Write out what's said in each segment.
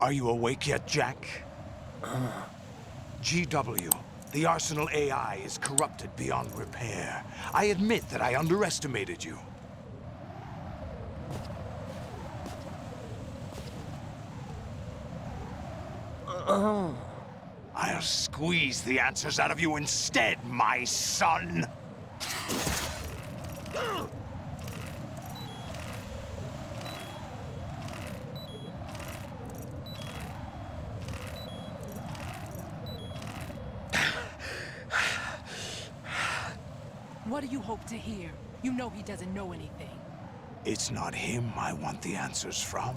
Are you awake yet, Jack? GW, the Arsenal AI is corrupted beyond repair. I admit that I underestimated you. I'll squeeze the answers out of you instead, my son! What do you hope to hear? You know he doesn't know anything. It's not him I want the answers from.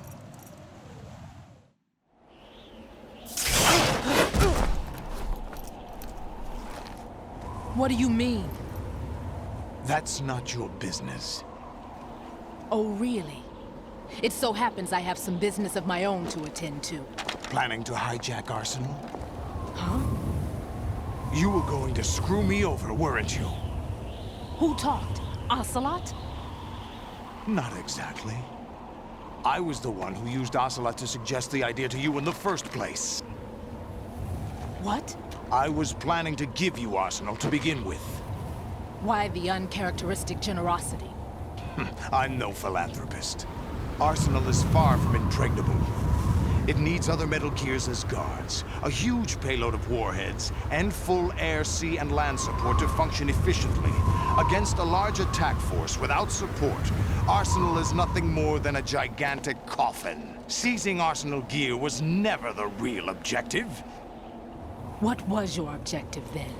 What do you mean? That's not your business. Oh, really? It so happens I have some business of my own to attend to. Planning to hijack Arsenal? Huh? You were going to screw me over, weren't you? Who talked? Ocelot? Not exactly. I was the one who used Ocelot to suggest the idea to you in the first place. What? I was planning to give you Arsenal to begin with. Why the uncharacteristic generosity? I'm no philanthropist. Arsenal is far from impregnable. It needs other Metal Gears as guards, a huge payload of warheads, and full air, sea, and land support to function efficiently. Against a large attack force without support, Arsenal is nothing more than a gigantic coffin. Seizing Arsenal gear was never the real objective. What was your objective then?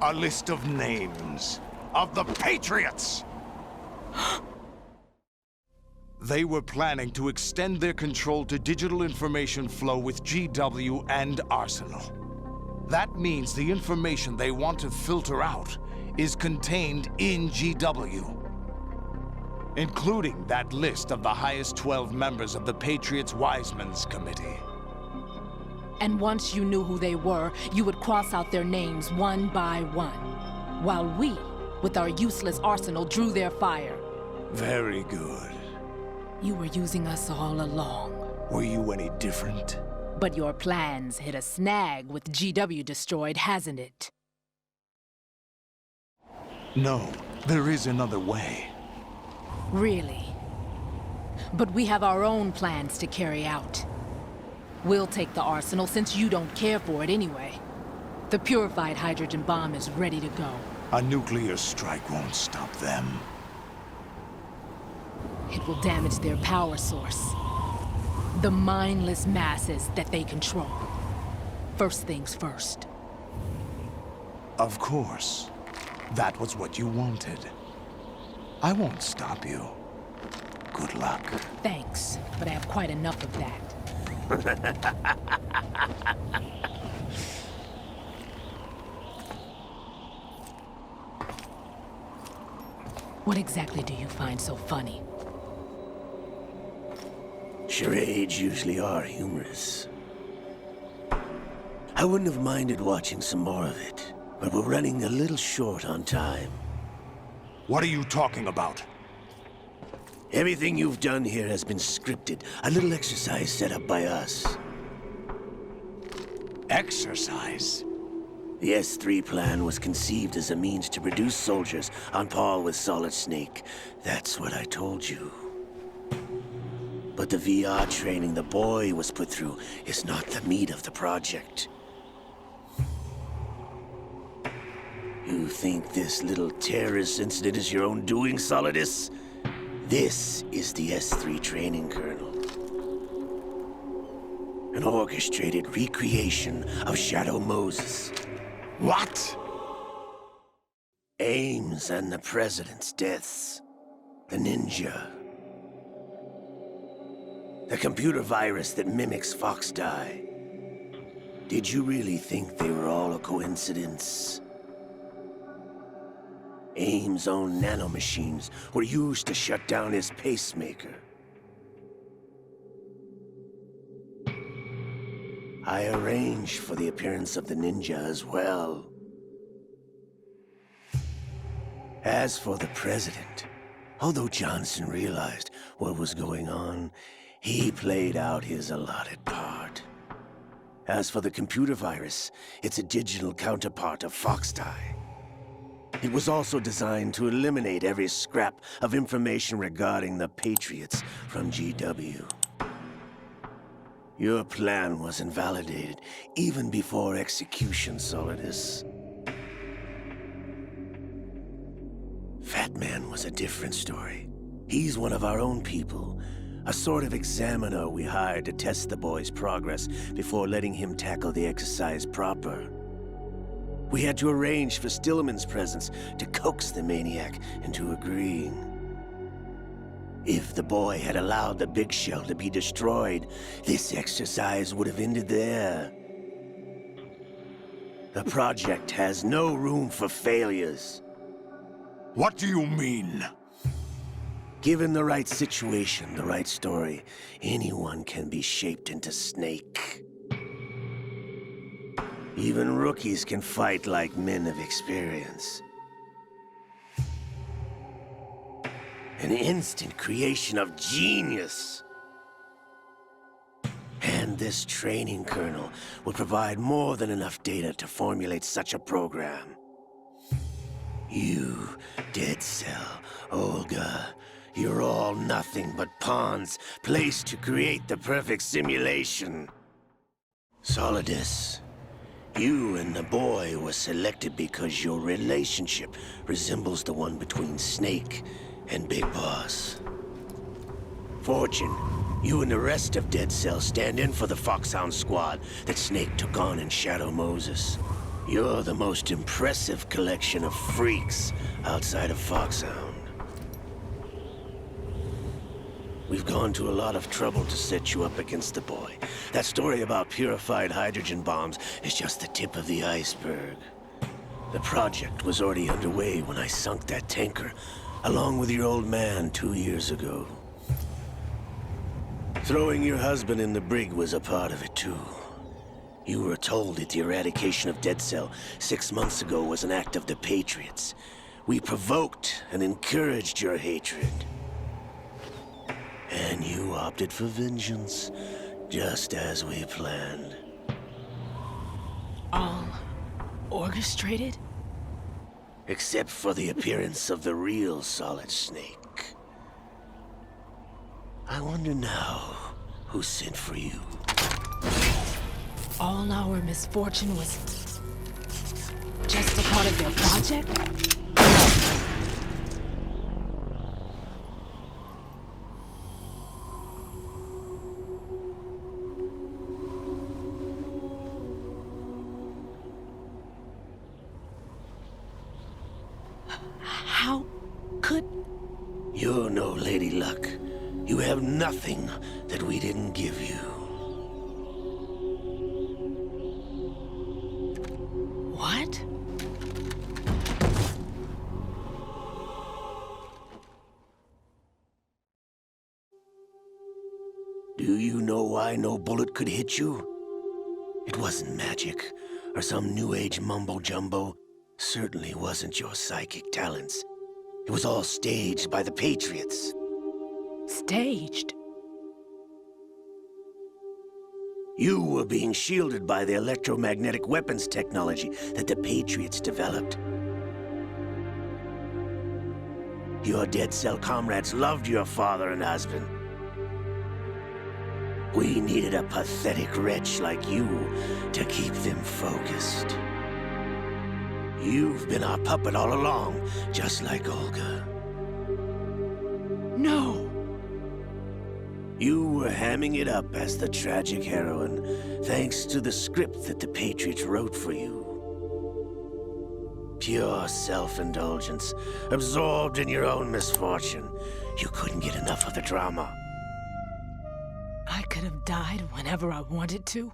A list of names of the Patriots! They were planning to extend their control to digital information flow with GW and Arsenal. That means the information they want to filter out is contained in GW, including that list of the highest 12 members of the Patriots' Wiseman's Committee. And once you knew who they were, you would cross out their names one by one, while we, with our useless arsenal, drew their fire. Very good. You were using us all along. Were you any different? But your plans hit a snag with GW destroyed, hasn't it? No, there is another way. Really? But we have our own plans to carry out. We'll take the arsenal since you don't care for it anyway. The purified hydrogen bomb is ready to go. A nuclear strike won't stop them. It will damage their power source. The mindless masses that they control. First things first. Of course. That was what you wanted. I won't stop you. Good luck. Thanks, but I have quite enough of that. What exactly do you find so funny? Charades usually are humorous. I wouldn't have minded watching some more of it, but we're running a little short on time. What are you talking about? Everything you've done here has been scripted, a little exercise set up by us. Exercise? The S3 plan was conceived as a means to produce soldiers on par with Solid Snake. That's what I told you. But the VR training the boy was put through is not the meat of the project. You think this little terrorist incident is your own doing, Solidus? This is the S3 training kernel. An orchestrated recreation of Shadow Moses. What? Ames and the President's deaths. The ninja. The computer virus that mimics Foxdie. Did you really think they were all a coincidence? Ames' own nanomachines were used to shut down his pacemaker. I arranged for the appearance of the ninja as well. As for the President, although Johnson realized what was going on, He played out his allotted part. As for the computer virus, it's a digital counterpart of Foxtie. It was also designed to eliminate every scrap of information regarding the Patriots from GW. Your plan was invalidated even before execution, Solidus. Fat Man was a different story. He's one of our own people, a sort of examiner we hired to test the boy's progress before letting him tackle the exercise proper. We had to arrange for Stillman's presence to coax the maniac into agreeing. If the boy had allowed the big shell to be destroyed, this exercise would have ended there. The project has no room for failures. What do you mean? Given the right situation, the right story, anyone can be shaped into Snake. Even rookies can fight like men of experience. An instant creation of genius. And this training kernel will provide more than enough data to formulate such a program. You, Dead Cell, Olga, you're all nothing but pawns placed to create the perfect simulation. Solidus, you and the boy were selected because your relationship resembles the one between Snake and Big Boss. Fortune, you and the rest of Dead Cell stand in for the Foxhound squad that Snake took on in Shadow Moses. You're the most impressive collection of freaks outside of Foxhound. We've gone to a lot of trouble to set you up against the boy. That story about purified hydrogen bombs is just the tip of the iceberg. The project was already underway when I sunk that tanker, along with your old man 2 years ago. Throwing your husband in the brig was a part of it too. You were told that the eradication of Dead Cell 6 months ago was an act of the Patriots. We provoked and encouraged your hatred. And you opted for vengeance, just as we planned. All orchestrated? Except for the appearance of the real Solid Snake. I wonder now who sent for you. All our misfortune was just a part of their project? How could... You're no Lady Luck. You have nothing that we didn't give you. What? Do you know why no bullet could hit you? It wasn't magic, or some new age mumbo-jumbo. Certainly wasn't your psychic talents. It was all staged by the Patriots. Staged? You were being shielded by the electromagnetic weapons technology that the Patriots developed. Your Dead Cell comrades loved your father and husband. We needed a pathetic wretch like you to keep them focused. You've been our puppet all along, just like Olga. No! You were hamming it up as the tragic heroine, thanks to the script that the Patriots wrote for you. Pure self-indulgence, absorbed in your own misfortune. You couldn't get enough of the drama. I could have died whenever I wanted to.